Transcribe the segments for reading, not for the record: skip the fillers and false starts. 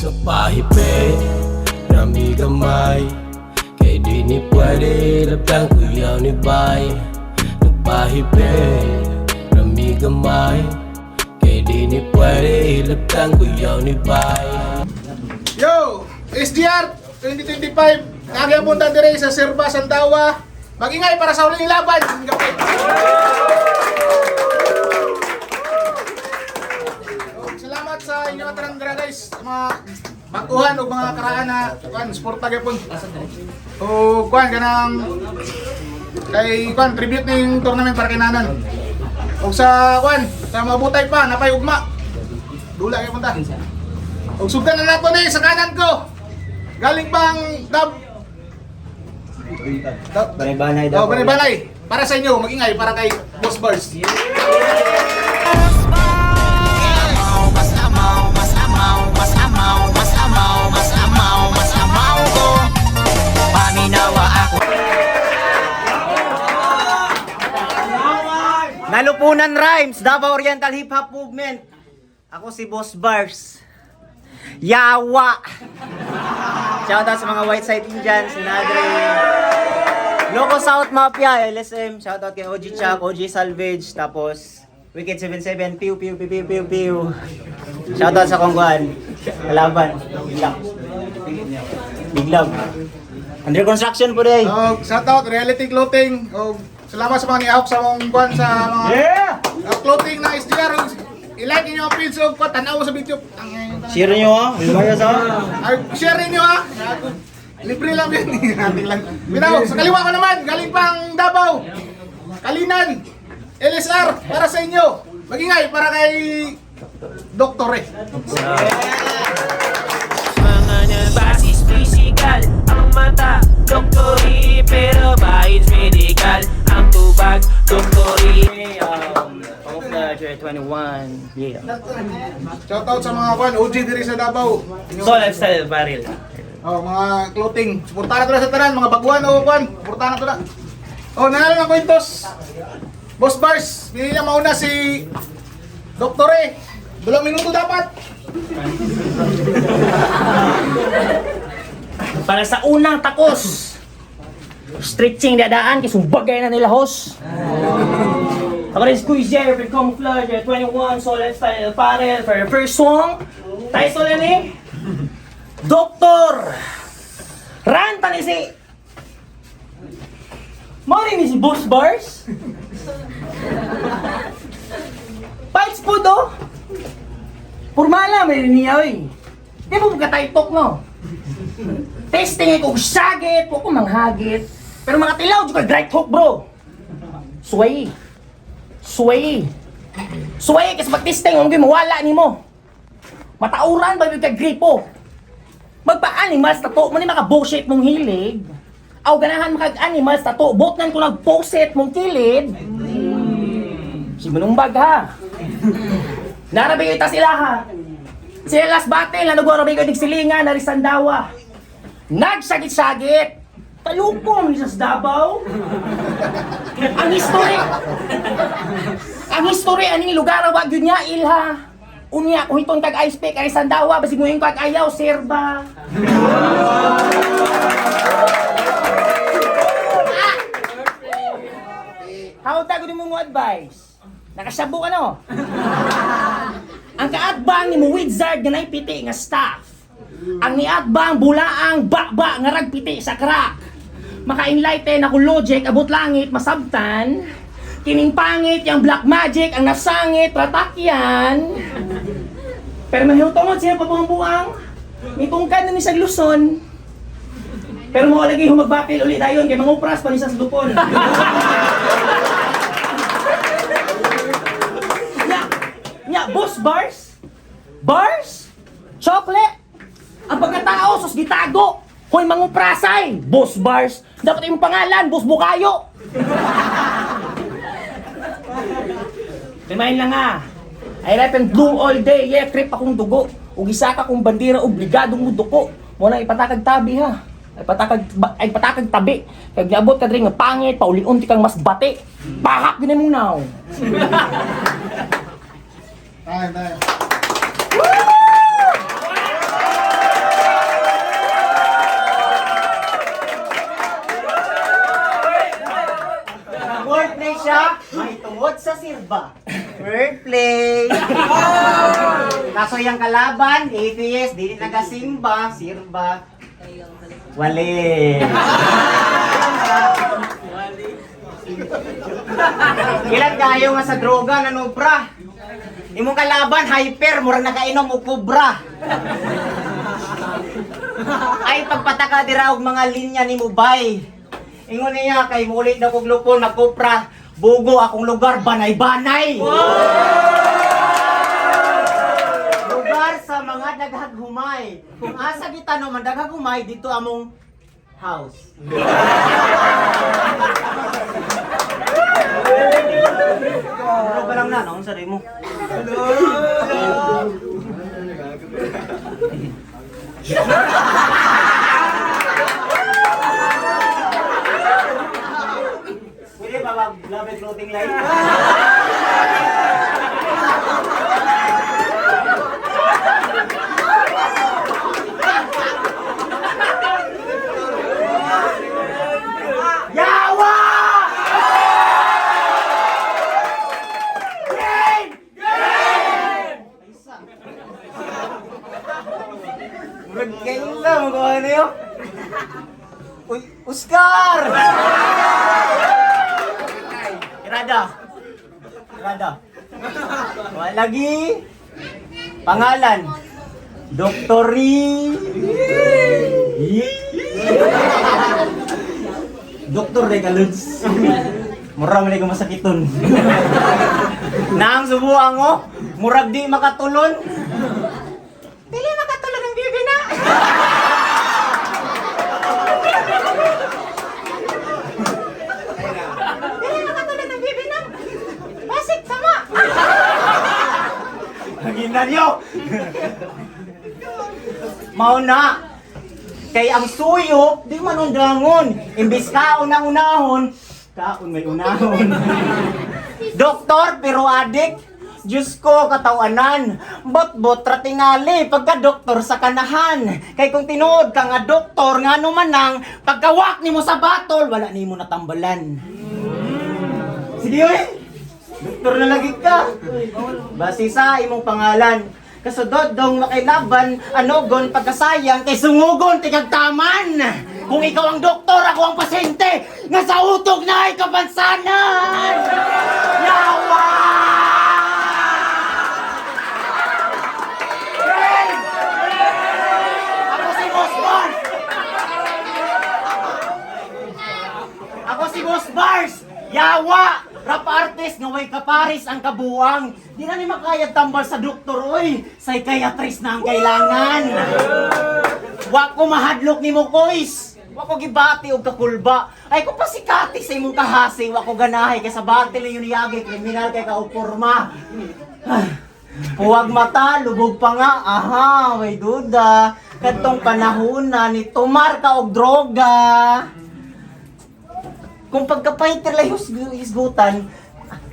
Sa pahipe, rami gamay, kay di ni pwede lapang kuyaw ni bay. Nagpahipe, rami gamay, kay di ni pwede lapang kuyaw ni bay. Yo! SDR 2025, nagpunta dire sa Serba, Sandawa. Mag-ingay para sa uling laban. Salamat sa inyo katarandra guys, mga bakuhan o mga karaan na sporta gyapon. O kanang kay tribute ning tournament para kay Nanan. O sa mabutay pa napay ugma. Dula gyapon ta. Og sugdan na nato ni sa kanan ko. Galing pang Banay-banay daw. Banay-banay. Para sa inyo, mag-ingay para kay Boss Bars. Nalupunan Rhymes, Davao Oriental Hip Hop Movement. Ako si Boss Bars. Yawa! Shoutout sa mga Whiteside Indians, Nadre. Loco South Mafia, LSM. Shoutout kay OG Chuck, OG Salvage. Tapos, Wicked 77, Pew Pew Pew Pew Pew Pew. Shoutout sa Kongguan. Kalaban. Big love. Under construction po rin. Shoutout, Reality Clothing. Salamat sa mga ni-out sa mga clothing na SDR. I-like niyo ang page ko, tanaw sa video. Share nyo ha? Share niyo ha. Libre lang yan. Ating lang. Binaw, sa kaliwa ko naman, galing pang Davao. Kalinan. LSR, para sa inyo. Mag-ingay, para kay Doktor Mga basis physical, ang mata, doktori, pero bahid medical, ang tubag, doktori. Camouflage 21. Yeah. Shoutout sa mga OG diri sa Davao. So, lifestyle barrel. Mga clothing. Suportahan na to na sa tanan, mga baguhan o suportahan na to na. Nanalo ng kwentos. Boss Bars, pili lang mauna si Doktor 2 minuto dapat. Para sa unang takos, stretching dadaan kasi bagay na nila host. Ako rin squeeze here for camouflage 21 so lifestyle apparel for your first song. Title yan eh, Doktor Ranta ni si Mori ni si Boss Bars. Fights po do. Purmala may niya oy. Di mo magkataytok no. Testing ko sagit, po ko manghagit. Pero mga tilaw, di ka right hook bro. Sway. Kasi pag-testing, huwag mawala ni mo. Matauran ba yung kagripo? Magpa-animals tato, mani maka-bullshit mong hilig. Aw ganahan makag-animals tato, botnan ko nag-poset mong kilid. Si Manumbag ha. Narabigay ta sila ha. Sila last battle na nagwarabay ko silingan na Sandawa. Nagsagit-sagit. Talupong ni sa Davao. Ang history aning lugar wa gyud niya ilha. Unya kung itong tag-ice pick ay Sandawa basig mo yung kag-ayaw Serba. How ta gud mo advice? Nakasabo ka no? Ang kaatbang ni mo wizard nga naipiti nga staff. Ang niatbang bulaang ba nga ragpiti sa crack. Maka-enlighten ako logic abot langit masabtan. Kining pangit yang black magic ang nasangit patakyan. Pero mahutungod siya pabuang-buang. Mitungkan na ni sa Luzon. Pero mo lagi humagbapil ulit dayon kay mangupras pa ni sa Lupon. Boss Bars? Chocolate? Ang pagkatao, sus gitago. Hoy manguprasay, Boss Bars. Dapat yung pangalan, Boss Bukayo. Remind lang ha. I rap and blue all day, yeah, trip akong dugo. Ug isa ka kong bandera, obligadong muduko. Wala ipatakag tabi ha. Ay patakag tabi. Kag niabot ka diri nga pangit, paulion ti kang mas bati. Pahak gini mong now. Tayo. Sirba. Wordplay. Kaso yung kalaban, atheist, di nagasimba, sirba. Wali. Ilan kayo nga sa droga nanubra? Imong kalaban, hyper, murang nakainom o kubra. Ay, pagpataka dira og mga linya ni Mubay. Ingon niya, kay mulit na kong lupon, magkupra. Bugo akong lugar, banay-banay. Lugar sa mga daghag-humay. Kung asa kita no, man daghag-humay, dito among house. Ano ba lang na, naon sa mo? Pwede ba mag-love clothing line? Yawa! Game! Murag kayo lang, magawa na yun. Uy, Oscar! Irada. Wala lagi. Pangalan. Dr. Doktor de Galuds. Murag man ko masakiton. Nang subuan mo, murag di makatulon. Dili makatulon ang bibi na. Dili makatulon ang bibi na. Basik sama. Hagina niyo. Mao na. Kay ang suyop, di man undangon. Imbis kaon ang unahon, kaon may unahon. Doktor, pero adik. Diyos ko, katawanan. Bot-bot, ratingali, pagka-doktor sa kanahan. Kay kung tinuod ka nga doktor, nga naman nang, pagkawak ni mo sa batol, wala ni mo natambalan. Sige, oy. Doktor na lagi ka. Basi sa imong pangalan. Kasudod dong makailaban, anogon pagkasayang kay sungugon tigagtaman. Kung ikaw ang doktor, ako ang pasyente, nga sa utog na ay kapansanan. Yawa! Ako si Boss Bars! Ako si Boss Bars! Yawa! Rap artist nga way kaparis ang kabuang. Di na ni makayag tambal sa doktor, oy. Psychiatrist na ang kailangan. Wa ko mahadlok ni mo, kois. Wa ko gibati og kakulba. Ay ko pasikati sa imong kahasi, wa ko ganahay kay sa batil yung niyagi kriminal kay kauporma. Huwag mata, lubog pa nga. Aha, may duda. Kadtong panahon na ni tumar ka og droga. Kung pagkapahiter lang hisgutan,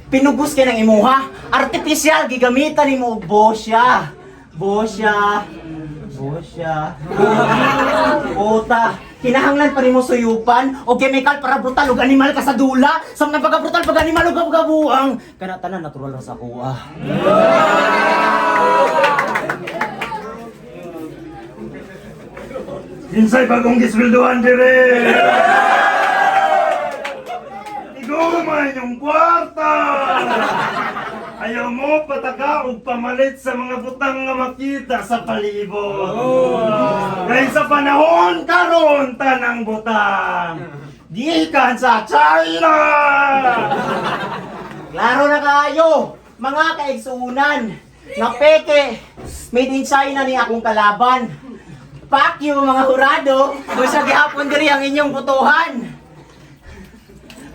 pinugos ka ng imuha. Artificial, gigamitan ni mo bosya. Bosya. Puta. Kinahanglan pa rin mo suyupan o chemical para brutal o animal ka sa dula. Sam na pagka-brutal, pag-animal o pagkabuang. Kana tanan natural ra sa kuha. Insay bagong gisweldohan dire. Igumay yung kwarta. Ayaw mo pataka o pamalit sa mga butang nga makita sa palibot. Dahil sa panahon karon tanang butang. Gikan sa China. Klaro na kayo, mga kaigsuunan. Nga peke, made in China ni akong kalaban. Fuck you mga hurado, kung sa gihapon diri ang inyong butuhan.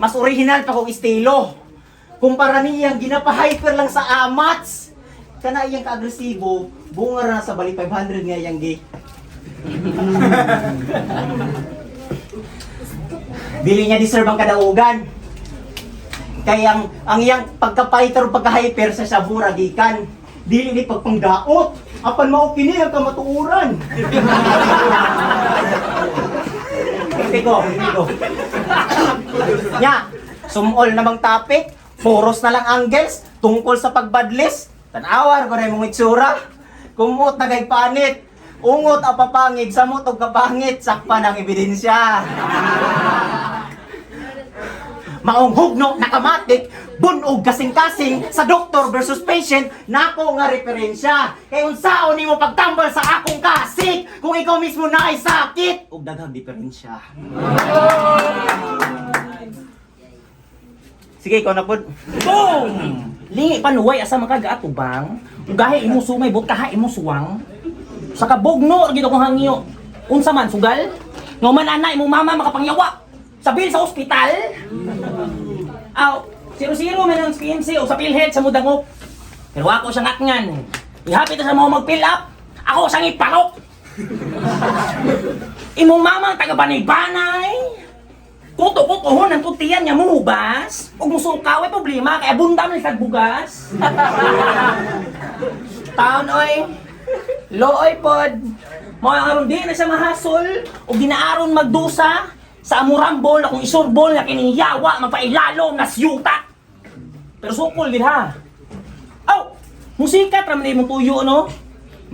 Mas original pa kong estilo. Kumpara niyang ginapahyper lang sa amats. Kana iyang ka-agresibo, bunga na sa bali 500 nga iyang gay. Dili niya deserve ang kadaugan. Kaya ang iyang pagka-fighter o pagka-hyper sa sabura gikan. Dili ni pagpangdaot. Apan mao kini ang kamatuuran. Ito ko. Nya, sumol na bang topic? Puros na lang angles tungkol sa pagbadlis. Tanawar ko na mong itsura. Kumot na kay panit. Ungot ang papangit, samot o kapangit, sakpan ang ebidensya. Maong hugno, nakamatik, bunog kasing-kasing sa doktor versus patient, nako nga referensya. Kay unsaon nimo pagtambal sa akong kasik kung ikaw mismo na ay sakit ug daghang diferensya. Sige, ikaw na pod. Boom! Lingi panuway asa makagaatubang, ugahe imo sumay butaha imo suwang. Sa kabugno gid akong hangyo. Unsa man sugal? Nga man ana imong mama makapangyawa. Sa bil sa ospital. Aw, 0-0 man ang PMC o sa PhilHealth sa mudangop. Pero ako siya ngatngan. Ihapit sa mga mag-fill up. Ako siyang iparok. Imong mama taga-banay-banay. Kuto-kutohon ang tutiyan niya muhubas. Huwag mo sukaw, ay problema. Kaya bundam na kagbugas. Taon, oy. Looy pod. Mga aron din na siya mahasol. O ginaaron magdusa. Sa amurambol, akong isurbol na kiniyawa, magpailalo na siyuta. Pero sukol din ha. Aw! Musika, tram na mong tuyo, no?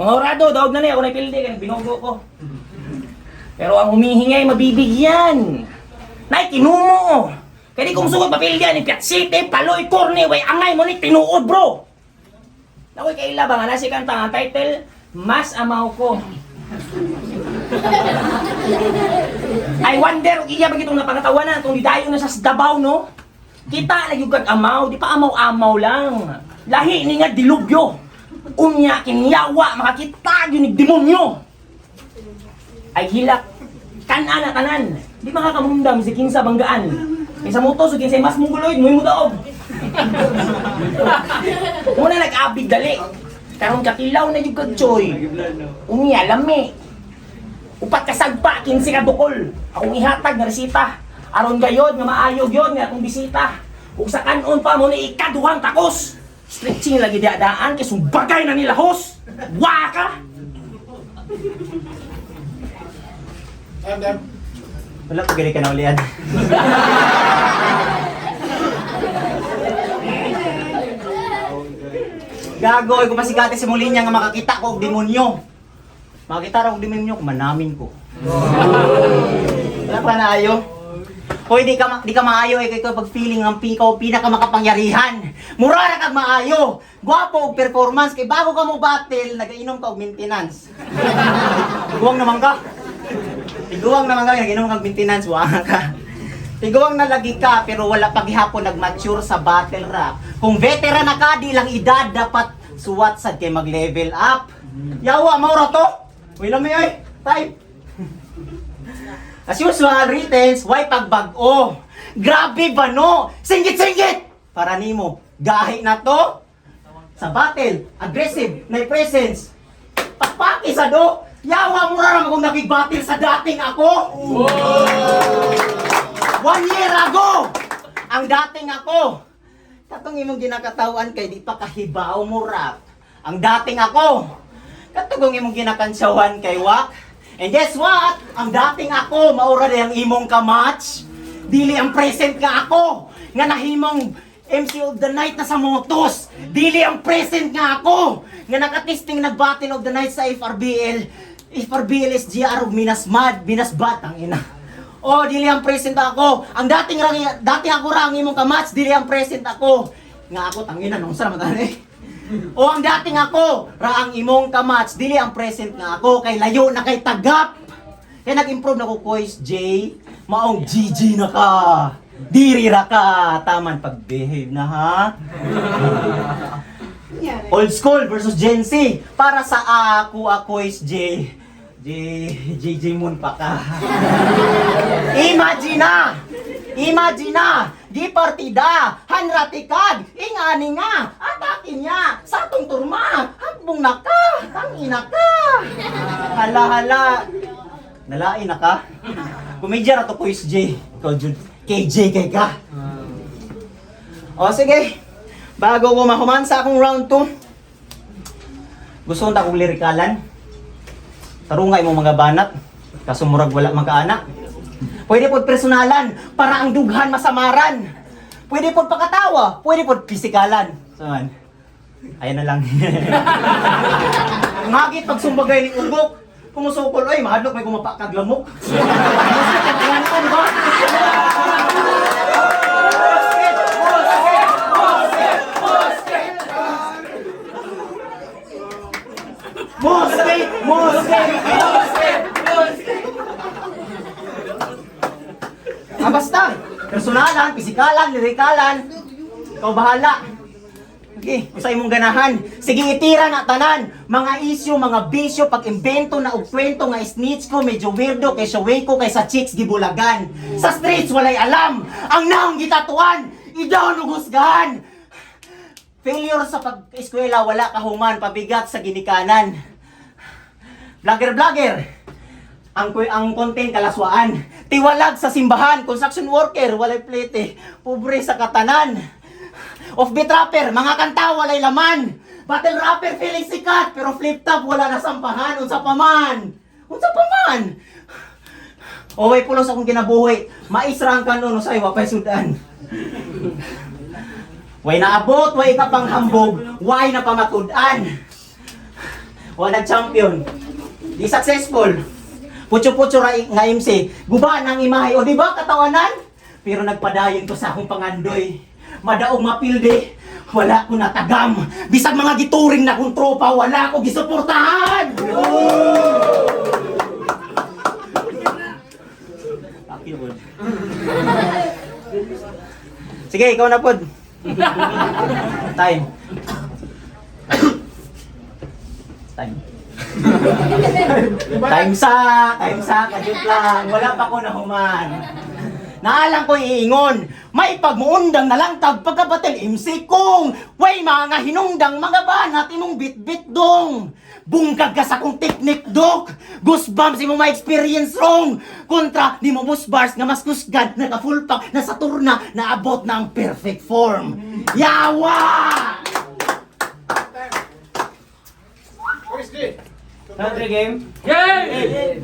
Mga orado, daog na niya, ako na pildi, kaya binogo ko. Pero ang humihingay, mabibigyan. Nay, kinumo. Kaya di kong sugod papilyan, ni Piat City, Paloy, Corny, way angay mo ni tinuod, bro. Nakoy kaila ba nga nasi kanta ang title, Mas Amaw Ko. I wonder, iya ba itong napangatawanan, itong lidayo na sa Davao, no? Kita na yung kag-amaw, di pa amaw-amaw lang. Lahi ni nga dilubyo. Unya, kinyawa, makakita yun ni demonyo. Ay hilak, kanan na kanan. Di makakamundam si King sa banggaan. Kaysa mo to, so King sa mas mungguloid, mo yung daog. Muna nag-abig dali. Karong katilaw na yung kag-choy. Unya, lami. Upat kasagpa, 15 ka bukol. Akong ihatag na resita. Aron gayod nga maayog yun nga akong bisita. Ug sa kanon pa mo ni ikaduhang takos. Stretching lagi diadaan kay sumbagay na nila hos. Waka. Wala ko gani ka na ulian. Gagoy, kung masigati si Molinya nga makakita ko og demonyo. Makakita ra og demonyo, kumanamin ko. Wala pa na ayo. Hoy, di ka maayo kay pag feeling ang ikaw pinaka makapangyarihan. Mura ra kag maayo. Gwapo og performance kay bago ka mo battle, nagainom ka og maintenance. Tiguang naman ka. Tiguang naman ka, nag-inom kag maintenance, wa ka. Tiguang na lagi ka pero wala pa gihapon nag-mature sa battle rap. Kung veteran na ka, di lang edad dapat suwat sad kay mag-level up. Yawa mo ra to. Uy lang ay, time. As usual, returns, why pagbag-o? Grabe ba no? Singgit-singgit! Para nimo, gahi na to. Sa battle, aggressive, may presence. Pakpaki sa do. Yawa mo ra naman kung nakig-battle sa dating ako. 1 year ago, ang dating ako. Katong imong ginakatawan kay di pa kahibaw mo rap. Ang dating ako. Katong imong ginakantsawan kay wak. And guess what? Ang dating ako, maura na ang imong kamatch. Dili ang present nga ako. Nga nahimong MC of the night na sa motos. Dili ang present nga ako. Nga nakatisting nag-battle of the night sa FRBL. FRBL SGR of Minasbat, ang ina. Oh, dili ang present ako. Ang dating ako ra ang imong kamatch, dili ang present ako. Nga ako, tangina, nung saan matali. O ang dating ako, ra ang imong kamatch, dili ang present nga ako, kay layo na kay tagap. Kaya nag-improve na ko, Kois J, maong GG na ka. Diri ra ka, taman pag-behave na ha. Old school versus Gen Z, para sa ako, Kois J. JJ Moon pa ka. Imagina, di partida, hanratikag, ingani nga, atakin niya, sa atong turma, hakbong na ka, tangina ka. Hala, nalain na ka. Kumedya na to Kois J, KJ kay ka. O sige, bago ko mahuman sa akong round 2, gusto na akong lirikalan. Tarungay mo mga banat, kasumurag wala magkaanak. Pwede po personalan, para ang dughan masamaran. Pwede po pakatawa, pwede po pisikalan. Saan? Ayan na lang. Ngagit pag sumbagay ni ugok, kumusukol, ay, mahadlok may kumapakag lamok. Ayan ko, di ba? Mosque! Basta. Personalan, pisikalan, lirikalan. Ikaw bahala. Okay, usay mong ganahan. Sige, itira na tanan. Mga isyu, mga bisyo, pag-imbento na og kwento nga snitch ko, medyo weirdo kay way ko kay sa chicks gibulagan. Sa streets walay alam. Ang naong gitatuan, idaw nugusgahan. Failure sa pag-eskwela, wala kahuman, pabigat sa ginikanan. Vlogger. Ang content kalaswaan. Tiwalag sa simbahan, construction worker, walay plete. Pobre sa katanan. Offbeat rapper, mga kanta walay laman. Battle rapper feeling sikat, pero flip top wala nasampahan. Unsa pa man. Way pulos akong kinabuhi. Maisrang kanon usay wa pay sudan. Way naabot, way ka pang hambog, way na pamatud-an. Wala champion. Di successful. Putyo-putyo nga MC. Guba ng imahe. O di ba katawanan? Pero nagpadayon ko sa akong pangandoy. Madaog mapilde. Wala ko natagam. Bisag mga gituring na kong tropa, wala ko gisuportahan. Sige, ikaw na pod. Time. Time sa, kadyo lang. Wala pa ko nahuman. Naalang ko iingon, may pagmuundang nalangtag pagkabatil MC kong, way mga hinungdang mga banat imong bit-bit dong. Bungkag ka sa kong teknik dok, goosebumps imo ma-experience wrong. Kontra ni mo boss bars nga mas kusgad, naka-full pack, na Saturna, naabot na ang perfect form. Yawa! Another game? Yay!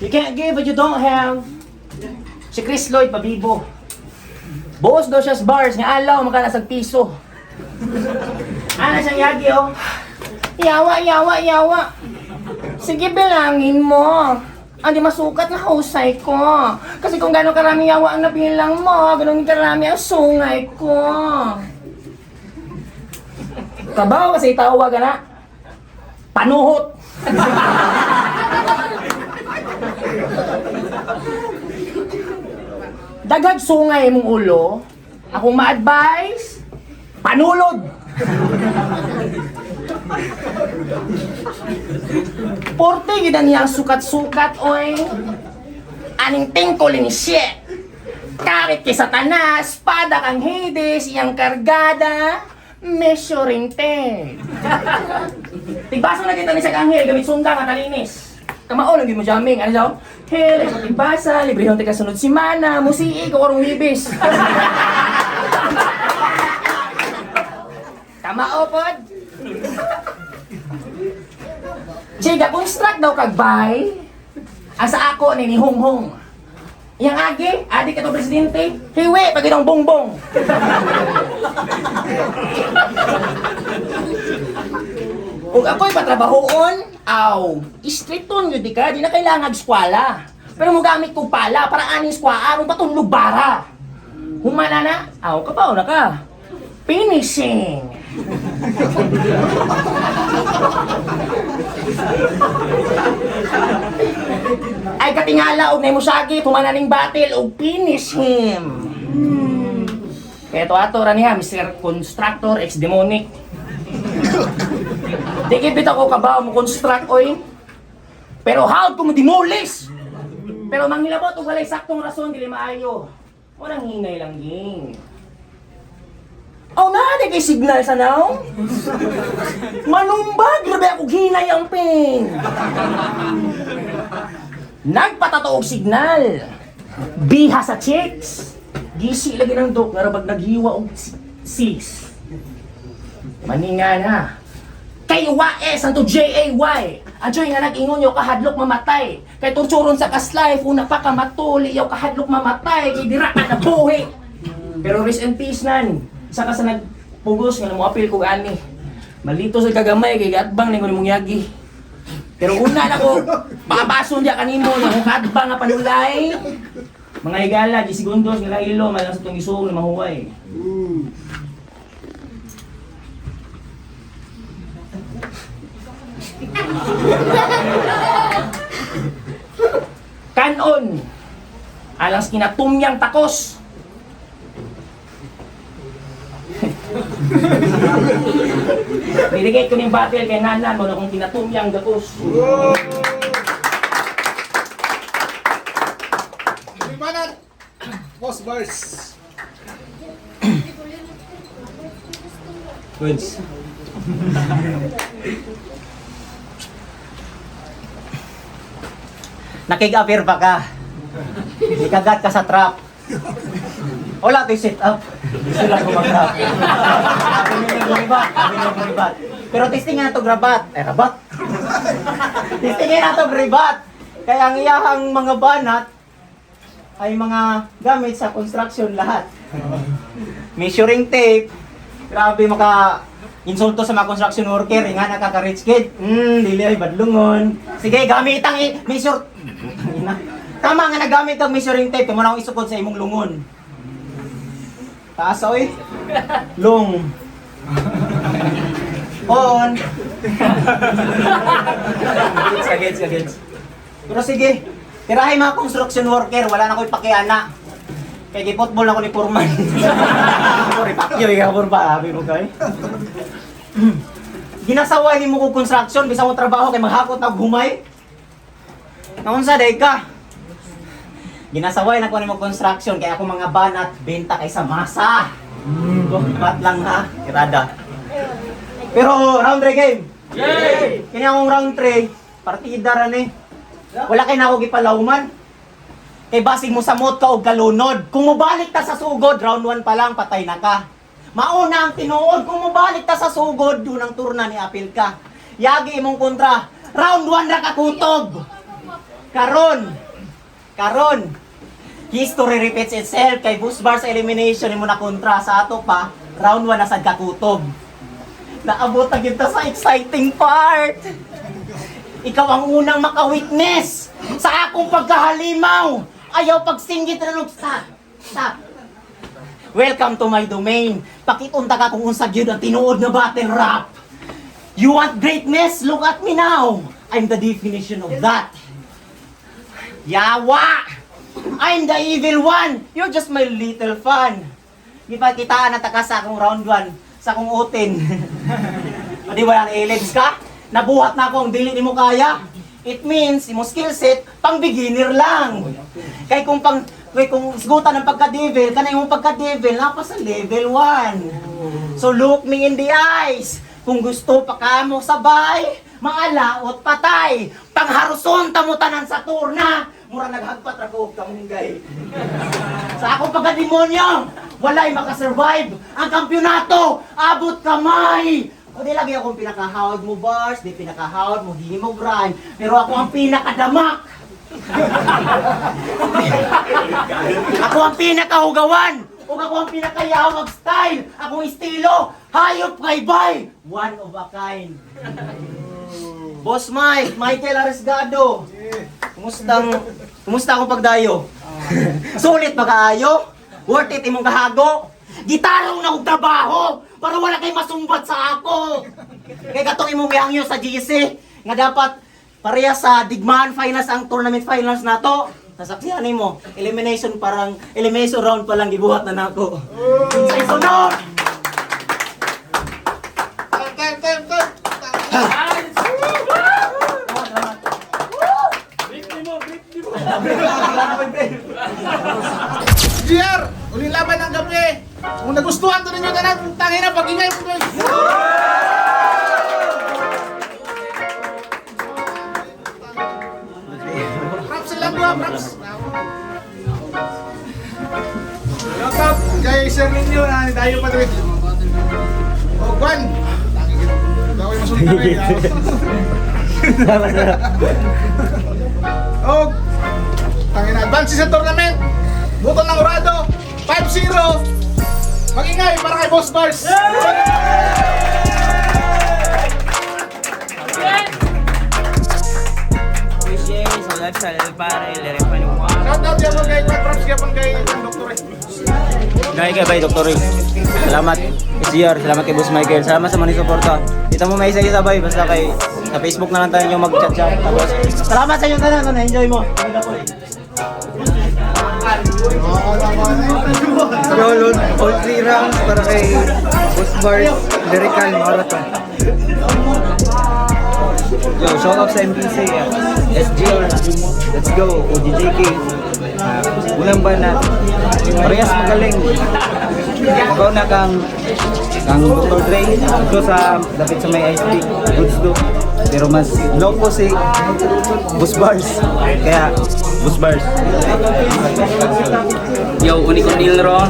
You can't give what you don't have. Si Chris Lloyd, pabibo. Buos daw siya sa bars, nga alaw, makalasag piso. Ana siyang yagi, oh. Yawa. Sige, bilangin mo. Hindi masukat na kausay ko. Kasi kung gano'ng karami yawa ang nabilang mo, gano'ng karami ang sungay ko. Kabaw kasi tawag ka na. Panuhot. Dagag sungay mong ulo. Akong ma-advise, panulod. Porte gid niya sukat-sukat oy. Aning tingkolin shit. Karit kay Satanas, espada kang Hades, iyang kargada, measuring tape. Tigbasa na kita ni sa kanghel, gamit sunda nga talinis. Kamao lagi mo jamming, ano daw? Hel, tigbasa, librehon taga sunod si Mana, musii ko karong libis. Kamao pod. Chiga, construct daw kag bay. Asa ako ni Honghong. Yang adi ka to presidente, hiwi, pag itong bongbong. Kung ako'y patrabahoon, istriton yun di ka, di na kailangan eskwala. Pero mo gamit ko pala, para aning eskwala, mo patong lugbara. Humana na, kapaw na ka. Finishing. Ay katingala og nay musagi tumananing batil og finish him. Kaya to ato ra niya Mr. Constructor ex demonic. Di kibit ako kabaw mo construct oy. Pero how to mo demolish? Pero manghilabot og walay saktong rason dili maayo. Walang hinay lang ging. Na kay signal sa now? Manumbag, grabe ako hinay ang ping. Nagpatatoog signal. Biha sa chicks. Gisi lagi ng dok, narabag naghiwa og sis. Maninga na. Kay YS, ang to JAY. Anjoy nga nag-ingon yo kahadlok mamatay. Kay torturon sa kas life, una pa ka matuli yo kahadlok mamatay. Kay dira ka na buhi. Pero rest in peace nan. Isa ka sa nagpugos nga mo apil ko ani. Malito sa kagamay kay gatbang ning mong yagi. Pero una na ko pabason dia kanimo nga kung katbang nga panulay. Mga higala, 10 segundos nga ilo malang sa tong isuong na mahuway. Kanon alang sa kinatumyang takos. Nirigay ko ng battle kay nanan mo na kung kinatumyang takos. Limanan! Boss Bars! Goods. Nakig-appear pa ka. Ikagat ka sa trap. Wala to sit up. Gusto lang kumag-trap. Sabi nyo gribat. Pero testing nga to grabat. Rabat. Testing nga to gribat. Kaya ang iyahang mga banat ay mga gamit sa construction lahat. Measuring tape. Grabe maka insulto sa mga construction worker, nga nakaka-rich kid. Dili ay badlungon. Sige, gamit ang measure. Tama nga nagamit ang measuring tape, mo na akong isukod sa imong lungon. Taas oy. Long. On. Gets. Pero sige, tirahin mga construction worker, wala na ko'y pakiana. Kaya football na ko ni Purman. Sorry, pakyo, ikapur pa, habi mo kay. Ginasaway ni mo ko construction, bisa mo trabaho kay maghakot na humay. Naunsa day ka? Ginasaway na ko ni mo construction, kaya ako mga banat, benta kay sa masa. Bat lang ha, kirada. Pero round 3 game. Yay! Kanya akong round 3, partida ran eh. Wala kay na ako gipalawman. Kay basig mo sa mot ka o galunod. Kung mubalik ta sa sugod, round 1 pa lang, patay na ka. Mauna ang tinuod, kung mubalik ta sa sugod, yun ang turna ni apil ka. Yagi imong kontra, round 1 na kakutob. Karon. History repeats itself, kay Busbar sa elimination mo na kontra sa ato pa, round 1 na sad kakutob. Naabot na kita sa exciting part. Ikaw ang unang maka-witness sa akong pagkahalimaw. Ayaw pagsinggit na stop. Welcome to my domain. Pakitunta ka kung unsag yun ang tinuod na battle rap. You want greatness? Look at me now. I'm the definition of that. Yawa! I'm the evil one. You're just my little fun. Di ba kitaan na taka sa akong round 1, sa akong utin. Di ba ang elids ka? Nabuhat na ako ang dili ni mo kaya. It means, imong skill set, pang beginner lang. Kay kung sigutan ng pagka-devil, kanay imong pagka-devil, napa sa level 1. So look me in the eyes. Kung gusto pa ka mo sabay, maalaot patay. Pangharuson tamutan sa turna. Mura naghagpat ra ko kamunggay. Sa akong pagka-demonyo, walay makasurvive. Ang kampyonato, abot kamay. O di lagi akong pinakahawad mo bars, di pinakahawad mo himo grind, pero ako ang pinakadamak. Ako ang pinakahugawan, o ako ang pinakayawag style, akong estilo, hayop kay bay, one of a kind. Boss Mike, Michael Aresgado, kumusta akong pagdayo? Sulit ba kaayo? Worth it imong kahago? Gitarong na og trabaho para wala kay masumbat sa ako. Kay katong imong gihangyo sa GC nga dapat pareha sa digmaan finals ang tournament finals nato. Nasaksihan nimo, elimination round pa lang gibuhat na nako. Sa sunod. Time. GR! Uling laban ng gabi! Kung nagustuhan to ninyo tanan, tangin na pag-ingay po guys! Props lang ba? Props! Shout kay Sir ninyo na tayo pa rin. O, Juan! Daw ay masunta kayo. O, tangin na. Advance sa tournament! Button ng Urado! 5-0! Mag-ingay para kay Boss Bars. Shoutout yan po kay Props yapon kay Dr. Gaya kay bay, Dr. Ray. Salamat, SGR. Salamat kay Boss Michael. Salamat sa mga suporta. Dito mo may isa-isa bay. Basta kay sa Facebook na lang tayo yung mag-chat-chat. Tapos, salamat sa inyo tanan. Na-enjoy mo. Yolon, all 3 rounds para kay Boss Bars, Lyrical Marathon. Yo, shout out sa MPC. SGR. Let's go. OGJK. Unang banat. Parehas magaling. Magaw na kang Dr. Dre. Ito sa dapit sa may ISP. Goods do. Pero mas low po si Boss Bars. Kaya, Boss Bars. Yo, Unico Nilro,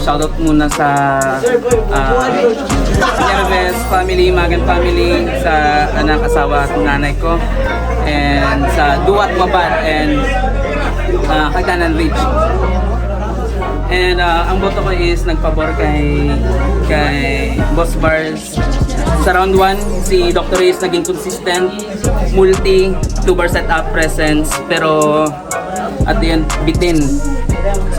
shoutout muna sa Nerves family, Magan family, sa anak, asawa at nanay ko, and sa Duat Mabad and Kagdanan Ridge. And ang boto ko is nagpabor kay Boss Bars. Sa round 1, si Dr. Reyes naging consistent, multi, 2-bar setup presence, pero at the end, bitin.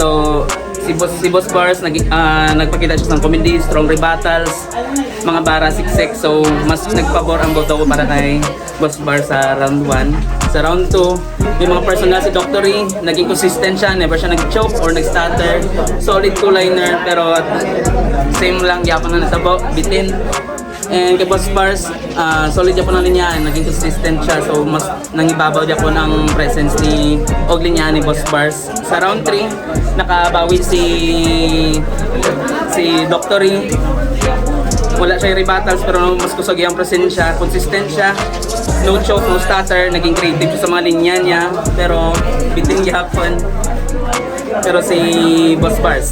So, si Boss Bars nagpakita siya ng comedy, strong rebuttals, mga bara siksik. So, mas nagpabor ang boto ko para kay Boss Bars sa round 1. Sa round 2, yung mga personal si Dr. Ray, naging consistent siya, never siya nag-choke or nag-stutter. Solid two-liner, pero same lang, yapon na natabo, bitin. And kay Boss Bars, solid Japon ang linyaan, naging consistent siya. So mas nangibabaw Japon ang presence ni og linyaan ni Boss Bars. Sa round 3, nakabawi si Dr. Ray. Wala siya rebuttals pero mas kusog yung presensya, consistent siya. No choke, no stutter, naging creative siya sa mga linya niya. Pero bitin Japon. Pero si Boss Bars,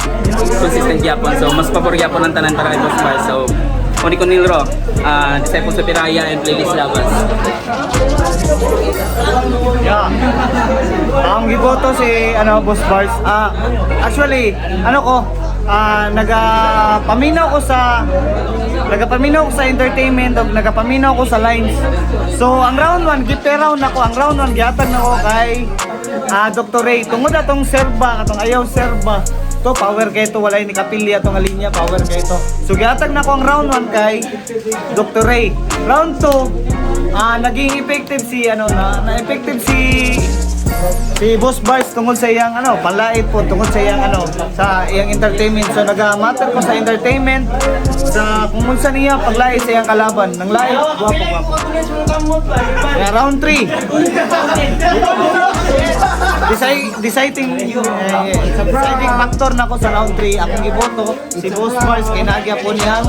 consistent Japon. So mas pabor Japon ang tanan para kay Boss Bars. So Unico Nilro, Disciples sa Piraya and Playlist Labas. Yeah. Ang giboto si Boss Bars. Actually, nagapaminaw ko sa entertainment o nagapaminaw ko sa lines. So ang round 1 gipe-round ako. Ang round 1 gihatag nako kay Dr. Ray. Tungod atong serba, atong ayaw serba. To power kay to walay ni kapili atong linya, power kay to. So gihatag nako ang round 1 kay Dr. Ray. Round 2 naging effective si na-effective si Boss Bars tungkol sa iyang panlait po tungkol sa iyang sa iyang entertainment. So naga-matter ko sa entertainment sa kung unsa niya paglait sa iyang kalaban. Nang lait, guwapo. Kaya round 3. Deciding factor na ko sa round 3 akong giboto si Boss Bars kay naagya po niyang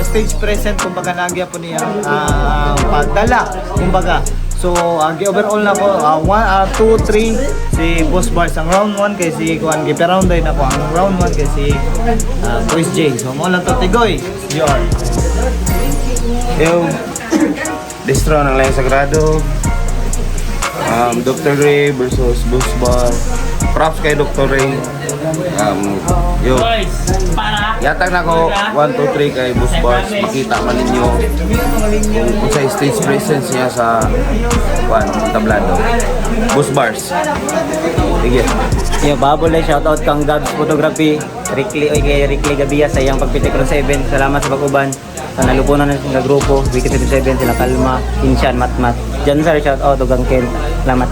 stage present kumbaga naagya po niyang pagdala kumbaga. So, overall na ko 1, 2, 3 si Boss Bars. Ang round 1 kay si Kuan gipe-round din ako. Ang round 1 kay si Chris J. So, mo lang to tigoy. Yor. Yung distro ng Layang Sagrado, Dr. Ray versus Boss Bar. Props kay Dr. Ray. Yatag na ko 1, 2, 3 kay Boss Bars. Makita man ninyo kung sa stage presence niya sa tablado. Boss Bars. Sige. Yo, babole, shoutout kang Gabs Photography. Kay Ricky Gabia sa iyang pagpitik ng 7. Salamat sa pag-uban. Sa nalupunan ng grupo, Wiki 77, sila Kalma, Inshan, Matmat. Diyan sa shoutout o Ken. Salamat.